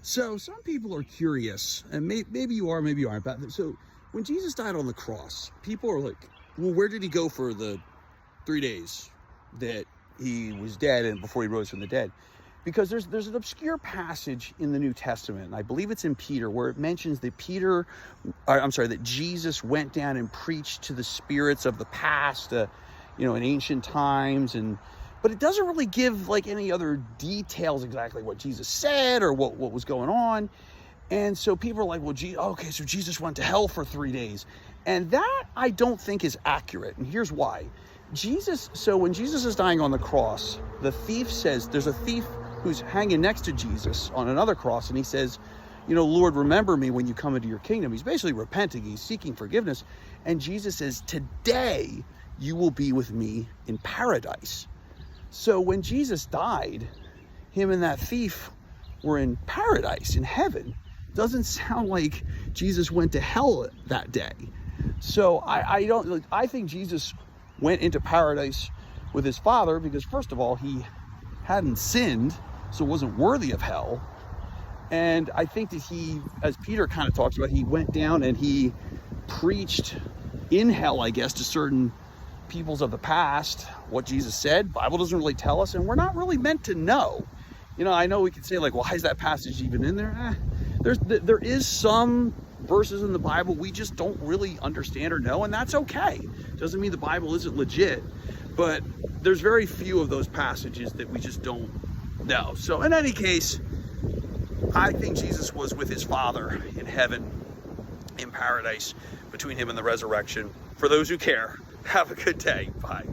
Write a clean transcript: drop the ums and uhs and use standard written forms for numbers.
So some people are curious, and maybe you are, maybe you aren't. But so when Jesus died on the cross, people are like, well, where did he go for the 3 days that he was dead and before he rose from the dead? Because there's an obscure passage in the New Testament, and I believe it's in Peter, where it mentions that that Jesus went down and preached to the spirits of the past, in ancient times, but it doesn't really give like any other details exactly what Jesus said or what was going on. And so people are like, well, okay, so Jesus went to hell for 3 days. And that I don't think is accurate. And here's why. So when Jesus is dying on the cross, the thief says, there's a thief who's hanging next to Jesus on another cross, and he says, Lord, remember me when you come into your kingdom. He's basically repenting. He's seeking forgiveness. And Jesus says, today you will be with me in paradise. So when Jesus died, him and that thief were in paradise, in heaven. Doesn't sound like Jesus went to hell that day. So I think Jesus went into paradise with his Father because, first of all, he hadn't sinned, so wasn't worthy of hell. And I think that he, as Peter kind of talks about, he went down and he preached in hell, I guess, to certain peoples of the past what Jesus said. Bible doesn't really tell us, and we're not really meant to know. I know we could say like, well, why is that passage even in there? There is some verses in the Bible we just don't really understand or know, and that's okay. Doesn't mean the Bible isn't legit, but there's very few of those passages that we just don't know. So in any case, I think Jesus was with his Father in heaven, in paradise, between him and the resurrection. For those who care, have a good day. Bye.